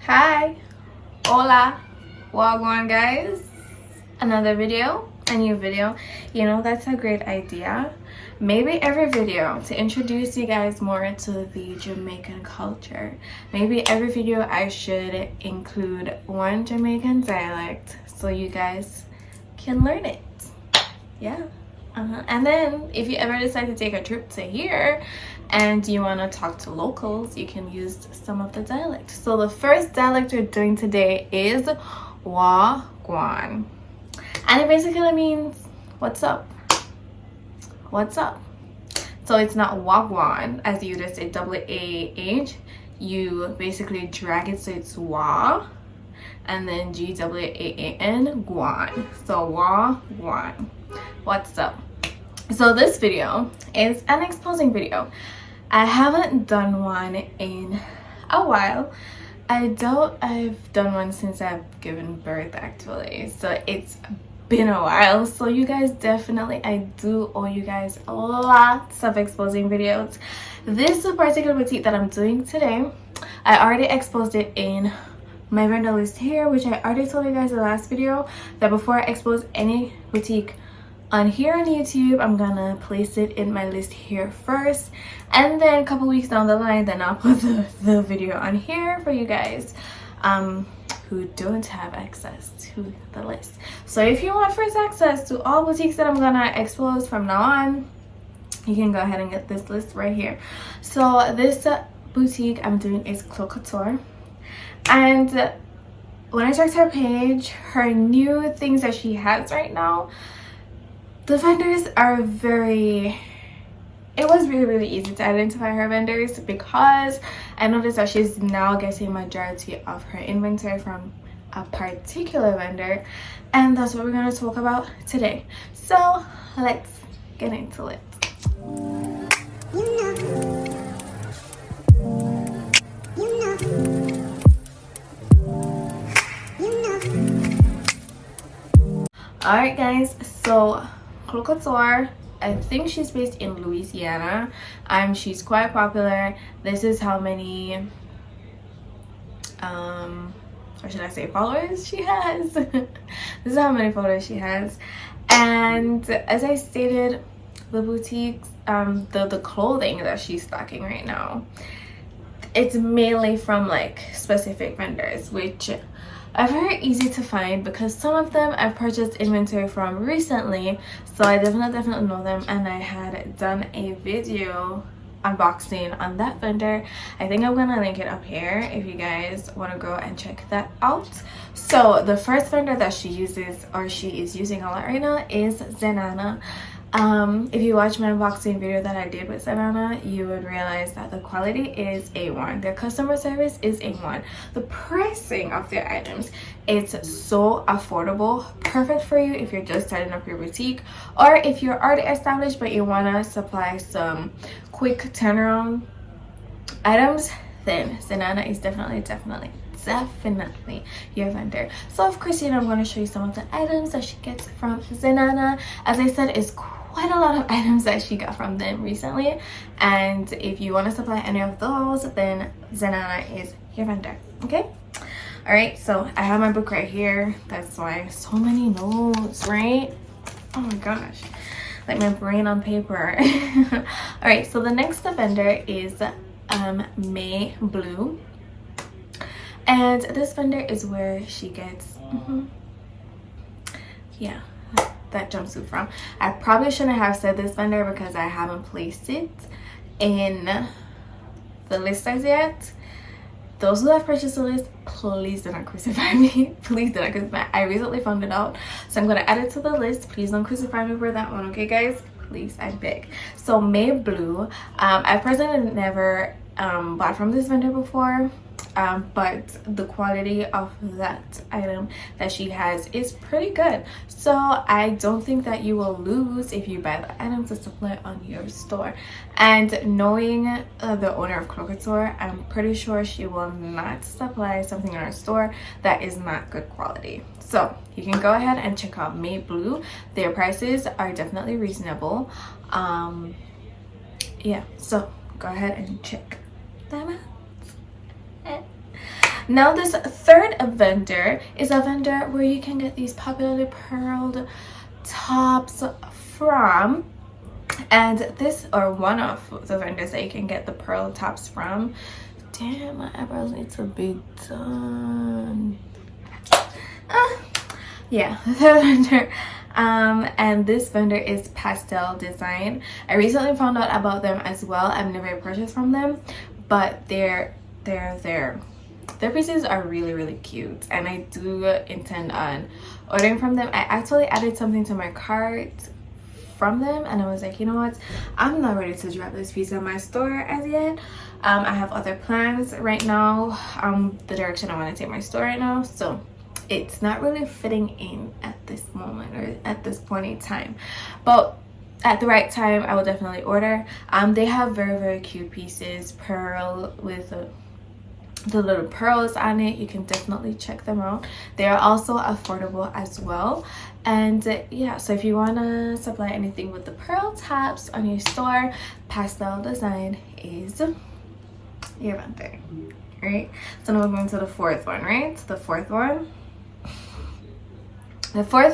Hi, hola, wagwan guys. Another video, a new video. You know, that's a great idea. Maybe every video to introduce you guys more to the Jamaican culture. Maybe every video I should include one Jamaican dialect so you guys can learn it. Yeah. And then if you ever decide to take a trip to here and you want to talk to locals, you can use some of the dialect. So the first dialect we're doing today is wagwan, and it basically means what's up, what's up. So it's not wagwan as you just say WAH. You basically drag it so it's wa and then GWAAN, guan. So wagwan, what's up. So this video is an exposing video. I haven't done one in a while. I doubt I've done one since I've given birth actually. So it's been a while. So you guys definitely, I do owe you guys lots of exposing videos. This particular boutique that I'm doing today, I already exposed it in my vendor list here, which I already told you guys in the last video that before I expose any boutique on here on YouTube, I'm gonna place it in my list here first, and then a couple weeks down the line then I'll put the video on here for you guys who don't have access to the list. So if you want first access to all boutiques that I'm gonna expose from now on, you can go ahead and get this list right here. So this boutique I'm doing is Kouture, and when I checked her page, her new things that she has right now, the vendors are very, it was really easy to identify her vendors because I noticed that she's now getting majority of her inventory from a particular vendor, and that's what we're going to talk about today. So let's get into it. Alright guys, so Kouture, I think she's based in Louisiana. She's quite popular. This is how many or should I say followers she has. This is how many followers she has. And as I stated, the boutiques, the clothing that she's stocking right now, it's mainly from like specific vendors, which are very easy to find because some of them I've purchased inventory from recently, so I definitely know them, and I had done a video unboxing on that vendor. I think I'm gonna link it up here if you guys want to go and check that out. So the first vendor that she uses, or she is using a lot right now, is ZENANA. If you watch my unboxing video that I did with ZENANA, you would realize that the quality is A1. Their customer service is A1. The pricing of their items, it's so affordable, perfect for you if you're just starting up your boutique, or if you're already established but you want to supply some quick turnaround items, then ZENANA is definitely your vendor. So of course, you know, I'm going to show you some of the items that she gets from ZENANA. As I said, it's quite a lot of items that she got from them recently, and if you want to supply any of those, then ZENANA is your vendor. Okay, all right, so I have my book right here. That's why so many notes, right? Oh my gosh, like my brain on paper. All right, so the next vendor is May Blue, and this vendor is where she gets yeah, that jumpsuit from. I probably shouldn't have said this vendor because I haven't placed it in the list as yet. Those who have purchased the list, please do not crucify me. Please do not crucify me. I recently found it out, so I'm going to add it to the list. Please don't crucify me for that one, okay guys? Please, I beg. So May Blue, I've personally never bought from this vendor before, but the quality of that item that she has is pretty good, so I don't think that you will lose if you buy the item to supply on your store. And knowing the owner of Kouture, I'm pretty sure she will not supply something in our store that is not good quality. So you can go ahead and check out May Blue. Their prices are definitely reasonable. Yeah, so go ahead and check them out. Now this third vendor is a vendor where you can get these popularly pearled tops from, and this, or one of the vendors that you can get the pearl tops from. Damn, my eyebrows need to be done. Yeah, the vendor. And this vendor is Pastel Design. I recently found out about them as well. I've never purchased from them, but their pieces are really cute, and I do intend on ordering from them. I actually added something to my cart from them, and I was like, you know what, I'm not ready to drop this piece in my store as yet. I have other plans right now, the direction I want to take my store right now, so it's not really fitting in at this moment or at this point in time, but at the right time I will definitely order. They have very cute pieces, pearl with the little pearls on it. You can definitely check them out. They are also affordable as well. And yeah, so if you want to supply anything with the pearl tops on your store, Pastel Design is your vendor. Right, so now we're going to the fourth one, right? The fourth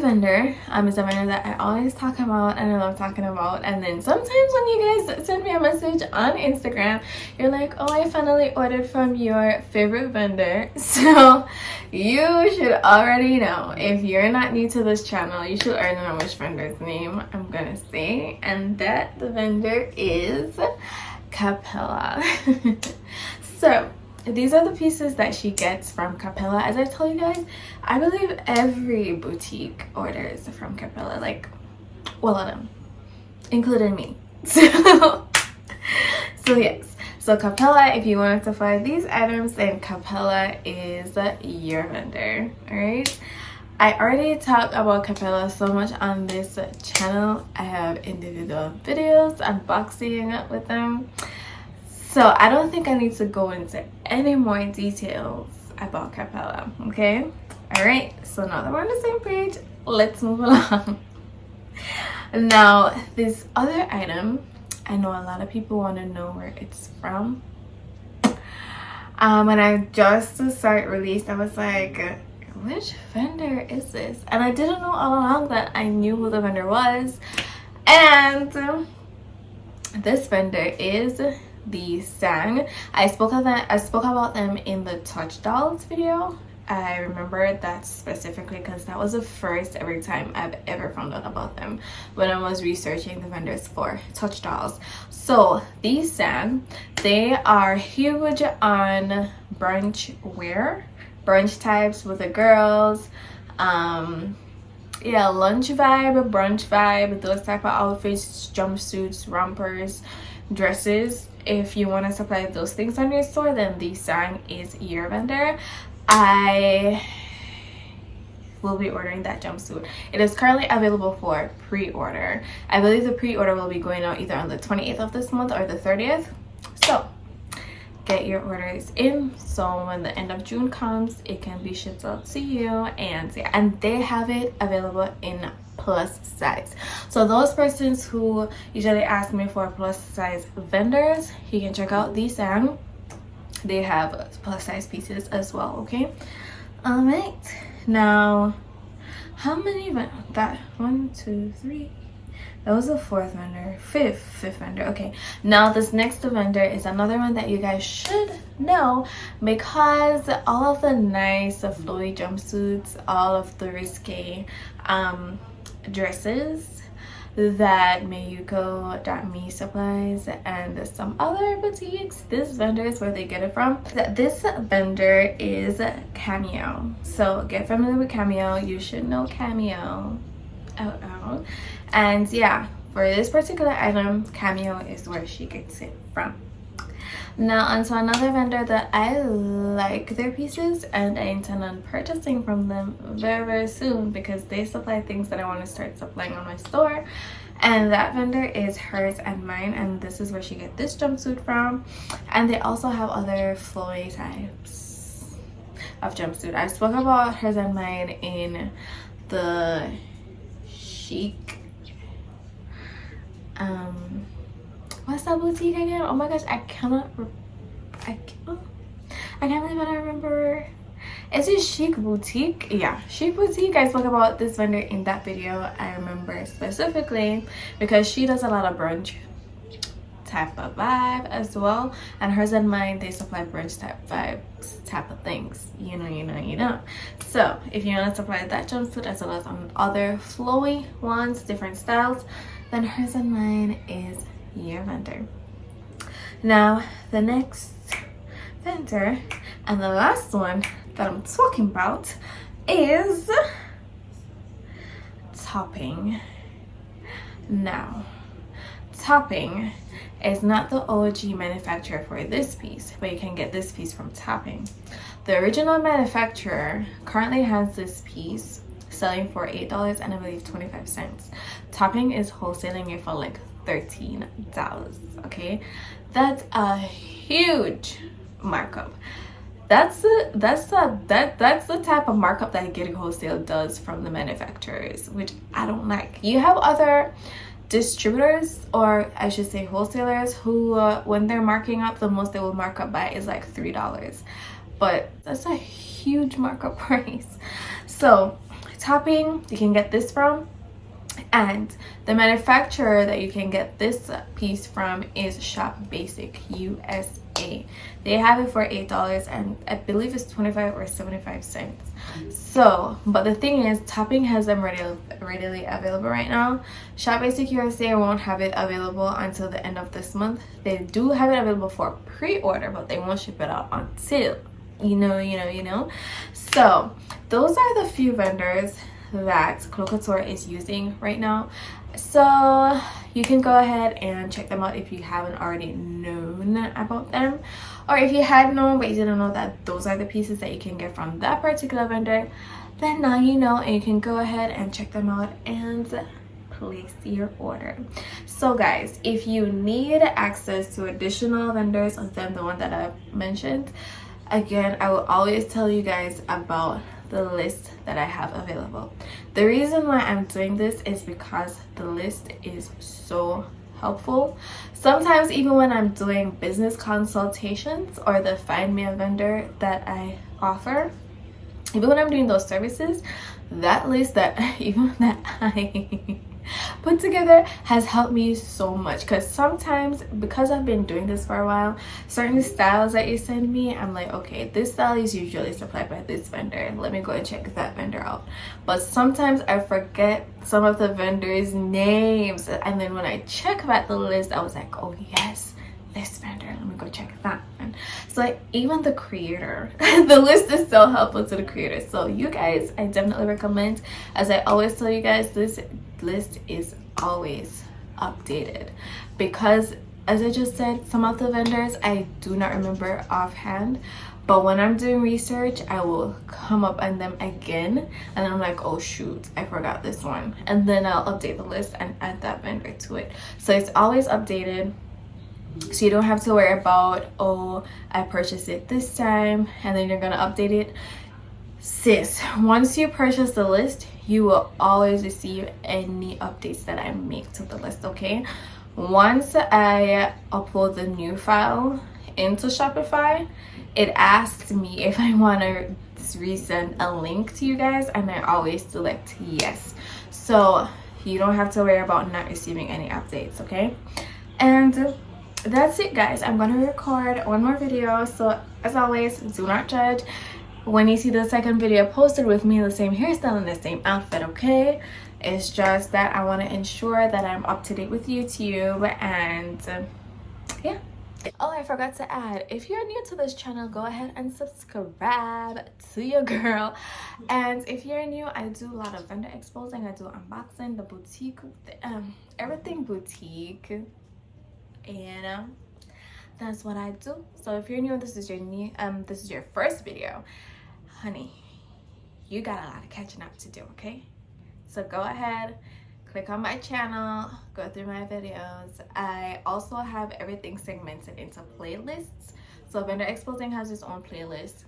vendor is a vendor that I always talk about and I love talking about. And then sometimes when you guys send me a message on Instagram, you're like, oh, I finally ordered from your favorite vendor. So you should already know, if you're not new to this channel, you should already know which vendor's name I'm gonna say, and that the vendor is CAPELLA. So these are the pieces that she gets from CAPELLA. As I told you guys, I believe every boutique orders from CAPELLA, like all of them, including me. So yes, so CAPELLA, if you wanted to find these items, then CAPELLA is your vendor. All right, I already talked about CAPELLA so much on this channel. I have individual videos unboxing with them, so I don't think I need to go into any more details about CAPELLA, okay? All right, so now that we're on the same page, let's move along. Now, this other item, I know a lot of people want to know where it's from. When I just saw it released, I was like, which vendor is this? And I didn't know all along that I knew who the vendor was. And this vendor is the Sang. I spoke about them in the Touch Dolls video. I remember that specifically because that was the first every time I've ever found out about them, when I was researching the vendors for Touch Dolls. So these Sang, they are huge on brunch wear, brunch types with the girls, yeah, lunch vibe, brunch vibe, those type of outfits, jumpsuits, rompers, dresses. If you want to supply those things on your store, then the Sang is your vendor. I will be ordering that jumpsuit. It is currently available for pre-order. I believe the pre-order will be going out either on the 28th of this month or the 30th. So get your orders in, so when the end of June comes, it can be shipped out to you. And yeah, and they have it available in plus size. So those persons who usually ask me for plus size vendors, you can check out these Sang. They have plus size pieces as well, okay? All right, now how many that 1, 2, 3, that was the fourth vendor, fifth vendor. Okay, now this next vendor is another one that you guys should know, because all of the nice flowy jumpsuits, all of the risque dresses that Mayuko.me supplies and some other boutiques, this vendor is where they get it from. This vendor is CAMEO. So get familiar with CAMEO. You should know CAMEO. Oh. And yeah, for this particular item, CAMEO is where she gets it from. Now onto another vendor that I like their pieces, and I intend on purchasing from them very soon, because they supply things that I want to start supplying on my store. And that vendor is Hers and Mine, and this is where she get this jumpsuit from. And they also have other flowy types of jumpsuit. I spoke about Hers and Mine in the chic what's that boutique again? Oh my gosh, I I can't believe I don't remember. Is it Chic Boutique? Yeah, Chic Boutique. I spoke about this vendor in that video. I remember specifically because she does a lot of brunch type of vibe as well, and hers and mine, they supply brunch type vibes type of things, you know. So if you want to supply that jumpsuit as well as on other flowy ones, different styles, then hers and mine is your vendor. Now the next vendor and the last one that I'm talking about is Topping. Now Topping is not the OG manufacturer for this piece, but you can get this piece from Topping. The original manufacturer currently has this piece selling for $8 and I believe 25 cents. Topping is wholesaling it for like $13. Okay, that's a huge markup. That's the type of markup that Getting Wholesale does from the manufacturers, which I don't like. You have other distributors, or I should say wholesalers, who when they're marking up, the most they will mark up by is like $3, but that's a huge markup price. So Topping, you can get this from, and the manufacturer that you can get this piece from is Shop Basic USA. They have it for $8 and I believe it's 25 or 75 cents. So, but the thing is, Topping has them readily available right now. Shop Basic USA won't have it available until the end of this month. They do have it available for pre-order, but they won't ship it out until you know. So those are the few vendors that Kouture is using right now, so you can go ahead and check them out if you haven't already known about them, or if you had known but you didn't know that those are the pieces that you can get from that particular vendor, then now you know, and you can go ahead and check them out and place your order. So guys, if you need access to additional vendors other than the one that I mentioned, again, I will always tell you guys about the list that I have available. The reason why I'm doing this is because the list is so helpful. Sometimes even when I'm doing business consultations or the Find Me a Vendor that I offer, even when I'm doing those services, that list that I put together has helped me so much, because sometimes, because I've been doing this for a while, certain styles that you send me, I'm like, okay, this style is usually supplied by this vendor, let me go and check that vendor out. But sometimes I forget some of the vendors' names, and then when I check back the list, I was like, oh yes, this vendor, let me go check that one. So like, even the creator, the list is so helpful to the creator. So you guys, I definitely recommend, as I always tell you guys, this list is always updated, because as I just said, some of the vendors I do not remember offhand, but when I'm doing research, I will come up on them again and I'm like, oh shoot, I forgot this one, and then I'll update the list and add that vendor to it. So it's always updated, so you don't have to worry about, oh, I purchased it this time and then you're gonna update it. Sis, once you purchase the list, you will always receive any updates that I make to the list. Okay, once I upload the new file into Shopify, it asks me if I want to resend a link to you guys, and I always select yes, so you don't have to worry about not receiving any updates. Okay, and that's it guys. I'm gonna record one more video, so as always, do not judge when you see the second video posted with me in the same hairstyle and the same outfit. Okay, it's just that I want to ensure that I'm up to date with YouTube, and yeah. Oh, I forgot to add, if you're new to this channel, go ahead and subscribe to your girl. And if you're new, I do a lot of vendor exposing, I do unboxing, the boutique, everything boutique, and that's what I do. So if you're new and this is your first video, honey, you got a lot of catching up to do. Okay, so go ahead, click on my channel, go through my videos. I also have everything segmented into playlists. So vendor exposing has its own playlist,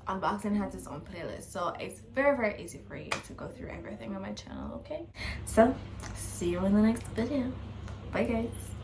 unboxing has its own playlist, so it's very easy for you to go through everything on my channel. Okay, so see you in the next video. Bye guys.